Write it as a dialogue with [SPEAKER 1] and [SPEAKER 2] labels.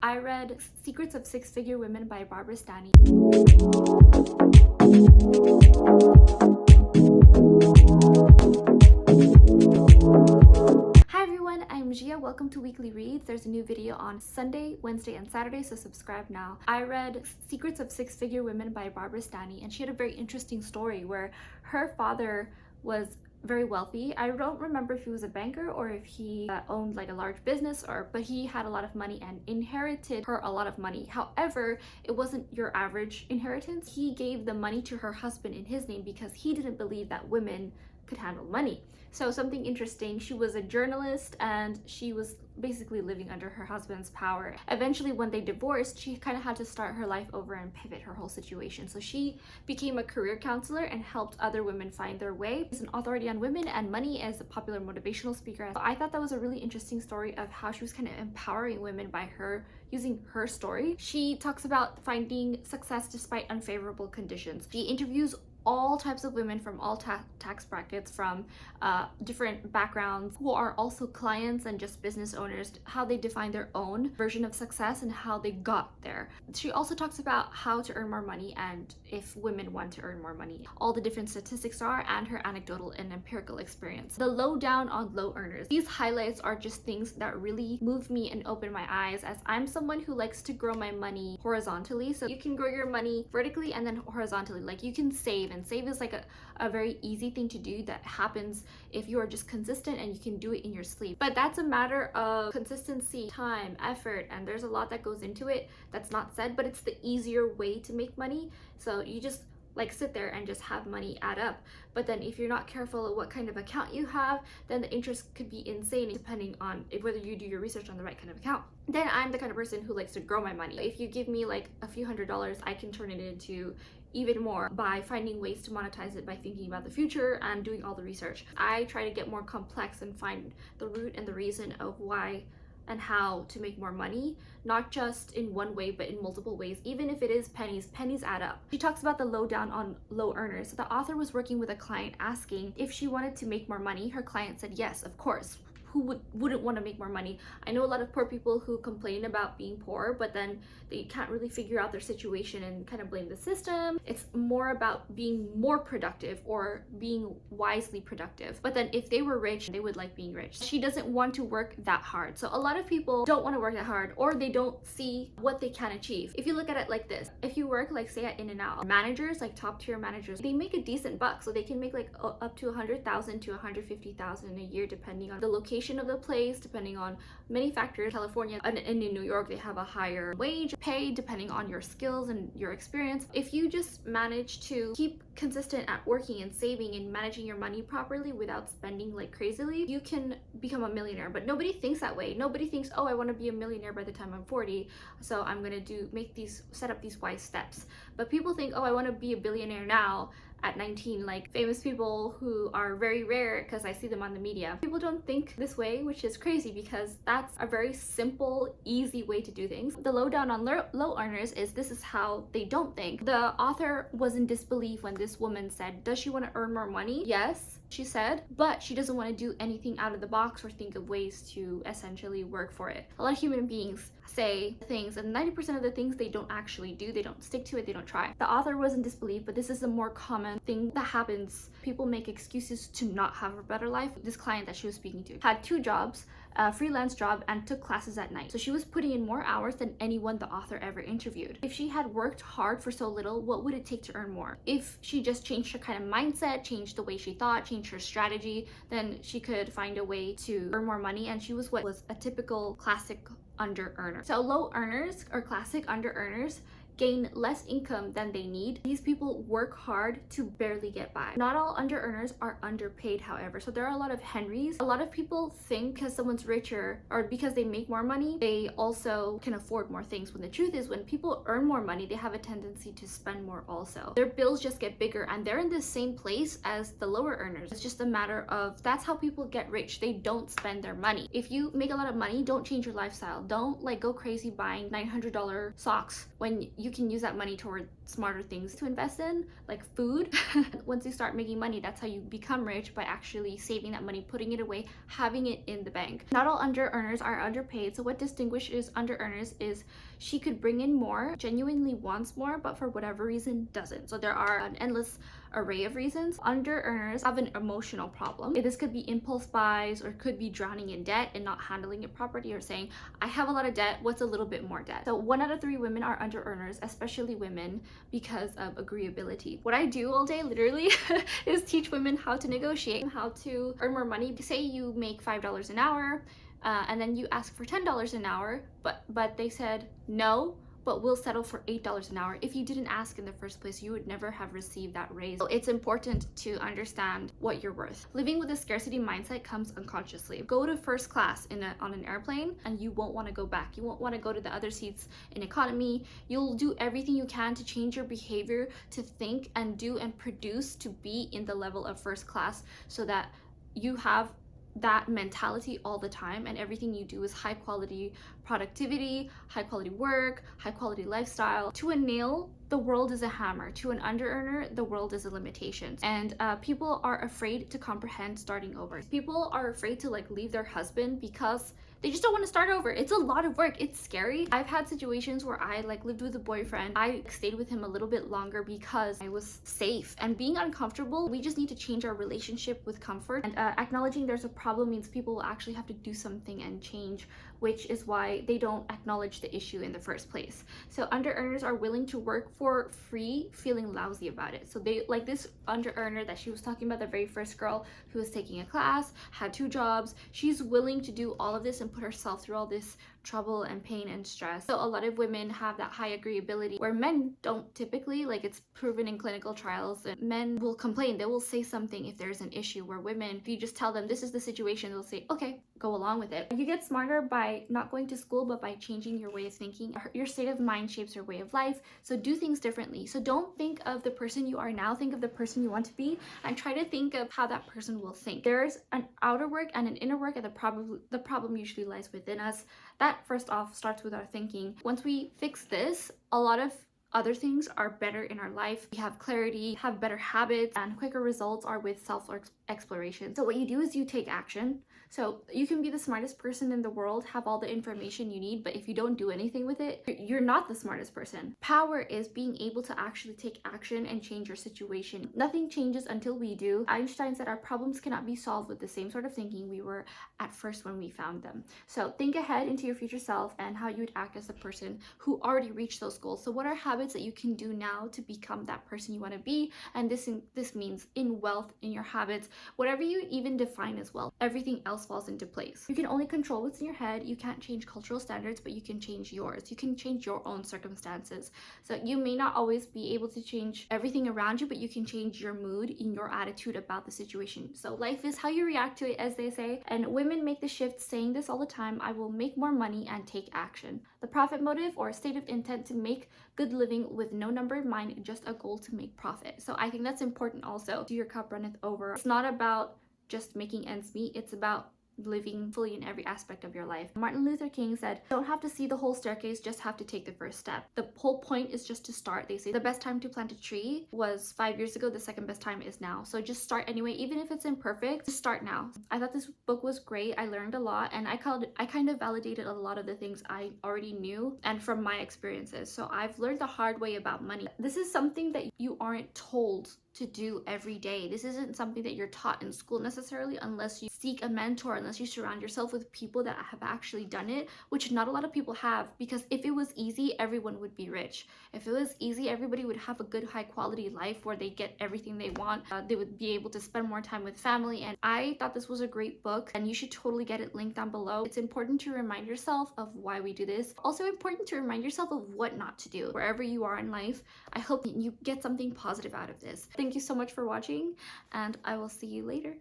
[SPEAKER 1] I read Secrets of Six-Figure Women by Barbara Stanny. Hi everyone, I'm Gia. Welcome to Weekly Reads. There's a new video on Sunday, Wednesday, and Saturday, so subscribe now. I read Secrets of Six-Figure Women by Barbara Stanny, and she had a very interesting story where her father was very wealthy. I don't remember if he was a banker or if he owned like a large business, but he had a lot of money and inherited her a lot of money. However, it wasn't your average inheritance. He gave the money to her husband in his name because he didn't believe that women could handle money. So something interesting, she was a journalist and she was basically living under her husband's power. Eventually, when they divorced, she kind of had to start her life over and pivot her whole situation. So she became a career counselor and helped other women find their way. She's an authority on women and money as a popular motivational speaker. So I thought that was a really interesting story of how she was kind of empowering women by her using her story. She talks about finding success despite unfavorable conditions. She interviews all types of women from all tax brackets, from different backgrounds, who are also clients and just business owners, how they define their own version of success and how they got there. She also talks about how to earn more money and if women want to earn more money, all the different statistics are, and her anecdotal and empirical experience. The lowdown on low earners. These highlights are just things that really move me and open my eyes, as I'm someone who likes to grow my money horizontally. So you can grow your money vertically and then horizontally. Like you can save, and save is like a very easy thing to do that happens if you are just consistent and you can do it in your sleep. But that's a matter of consistency, time, effort, and there's a lot that goes into it that's not said, but it's the easier way to make money. So you just like sit there and just have money add up. But then if you're not careful of what kind of account you have, then the interest could be insane depending on whether you do your research on the right kind of account. Then I'm the kind of person who likes to grow my money. If you give me like a few $100s, I can turn it into even more by finding ways to monetize it by thinking about the future and doing all the research. I try to get more complex and find the root and the reason of why and how to make more money, not just in one way, but in multiple ways. Even if it is pennies add up. She talks about the lowdown on low earners. So the author was working with a client asking if she wanted to make more money. Her client said, yes, of course. Who wouldn't want to make more money? I know a lot of poor people who complain about being poor, but then they can't really figure out their situation and kind of blame the system. It's more about being more productive or being wisely productive. But then if they were rich, they would like being rich. She doesn't want to work that hard. So a lot of people don't want to work that hard, or they don't see what they can achieve. If you look at it like this, if you work like say at In-N-Out, managers, like top tier managers, they make a decent buck. So they can make like up to 100,000 to 150,000 a year, depending on the location of the place, depending on many factors. California and in New York, they have a higher wage pay depending on your skills and your experience. If you just manage to keep consistent at working and saving and managing your money properly without spending like crazily, you can become a millionaire. But nobody thinks that way. Nobody thinks, oh, I want to be a millionaire by the time I'm 40, so I'm gonna set up these wise steps. But people think, oh, I want to be a billionaire now at 19, like famous people who are very rare because I see them on the media. People don't think this way, which is crazy because that's a very simple, easy way to do things. The lowdown on low earners is this is how they don't think. The author was in disbelief when this woman said, does she want to earn more money? Yes, she said, but she doesn't want to do anything out of the box or think of ways to essentially work for it. A lot of human beings say things, and 90% of the things they don't actually do, they don't stick to it, they don't try. The author was in disbelief, but this is a more common thing that happens. People make excuses to not have a better life. This client that she was speaking to had 2 jobs, a freelance job, and took classes at night. So she was putting in more hours than anyone the author ever interviewed. If she had worked hard for so little, what would it take to earn more? If she just changed her kind of mindset, changed the way she thought, changed her strategy, then she could find a way to earn more money. And she was what was a typical classic under earner. So low earners or classic under earners gain less income than they need. These people work hard to barely get by. Not all under earners are underpaid, however. So there are a lot of Henrys. A lot of people think because someone's richer or because they make more money, they also can afford more things. When the truth is, when people earn more money, they have a tendency to spend more also. Their bills just get bigger and they're in the same place as the lower earners. It's just a matter of, that's how people get rich. They don't spend their money. If you make a lot of money, don't change your lifestyle. Don't like go crazy buying $900 socks when you you can use that money toward smarter things to invest in, like food. Once you start making money, that's how you become rich, by actually saving that money, putting it away, having it in the bank. Not all under earners are underpaid. So what distinguishes under earners is she could bring in more, genuinely wants more, but for whatever reason doesn't. So there are an endless array of reasons. Under earners have an emotional problem. This could be impulse buys, or could be drowning in debt and not handling it properly, or saying, I have a lot of debt, what's a little bit more debt? So 1 out of 3 women are under earners, especially women, because of agreeability. What I do all day literally is teach women how to negotiate, how to earn more money. Say you make $5 an hour, and then you ask for $10 an hour, but they said no, but we'll settle for $8 an hour. If you didn't ask in the first place, you would never have received that raise. So it's important to understand what you're worth. Living with a scarcity mindset comes unconsciously. Go to first class on an airplane and you won't want to go back. You won't want to go to the other seats in economy. You'll do everything you can to change your behavior, to think and do and produce to be in the level of first class, so that you have that mentality all the time, and everything you do is high quality productivity, high quality work, high quality lifestyle. To a nail, the world is a hammer. To an under earner, the world is a limitation. And people are afraid to comprehend starting over. People are afraid to leave their husband because they just don't want to start over. It's a lot of work. It's scary. I've had situations where I lived with a boyfriend. I stayed with him a little bit longer because I was safe. And being uncomfortable, we just need to change our relationship with comfort. And acknowledging there's a problem means people will actually have to do something and change, which is why they don't acknowledge the issue in the first place. So under earners are willing to work for free, feeling lousy about it. So they, like this under earner that she was talking about, the very first girl who was taking a class, had 2 jobs. She's willing to do all of this and put herself through all this trouble and pain and stress. So a lot of women have that high agreeability where men don't typically. It's proven in clinical trials that men will complain. They will say something if there's an issue, where women, if you just tell them this is the situation, they'll say, okay, go along with it. You get smarter by not going to school, but by changing your way of thinking. Your state of mind shapes your way of life. So do things differently. So don't think of the person you are now, think of the person you want to be, and try to think of how that person will think. There's an outer work and an inner work, and the problem usually lies within us. That first off starts with our thinking. Once we fix this, a lot of other things are better in our life. We have clarity, have better habits, and quicker results are with self-exploration. So what you do is you take action. So you can be the smartest person in the world, have all the information you need, but if you don't do anything with it, you're not the smartest person. Power is being able to actually take action and change your situation. Nothing changes until we do. Einstein said our problems cannot be solved with the same sort of thinking we were at first when we found them. So think ahead into your future self and how you would act as a person who already reached those goals. So what are habits that you can do now to become that person you want to be? And this means in wealth, in your habits, whatever you even define as wealth, everything else falls into place. You can only control what's in your head. You can't change cultural standards, but you can change yours. You can change your own circumstances. So you may not always be able to change everything around you, but you can change your mood and your attitude about the situation. So life is how you react to it, as they say. And women make the shift saying this all the time: I will make more money and take action. The profit motive, or a state of intent to make good living with no number in mind, just a goal to make profit. So I think that's important also. Do your cup runneth over. It's not about just making ends meet. It's about living fully in every aspect of your life. Martin Luther King said, don't have to see the whole staircase, just have to take the first step. The whole point is just to start. They say the best time to plant a tree was 5 years ago. The second best time is now. So just start anyway, even if it's imperfect, just start now. I thought this book was great. I learned a lot, and I kind of validated a lot of the things I already knew and from my experiences. So I've learned the hard way about money. This is something that you aren't told to do every day. This isn't something that you're taught in school necessarily, unless you seek a mentor, unless you surround yourself with people that have actually done it, which not a lot of people have. Because if it was easy, everyone would be rich. If it was easy, everybody would have a good high quality life where they get everything they want. They would be able to spend more time with family. And I thought this was a great book, and you should totally get it linked down below. It's important to remind yourself of why we do this. Also important to remind yourself of what not to do wherever you are in life. I hope you get something positive out of this. Thank you so much for watching, and I will see you later.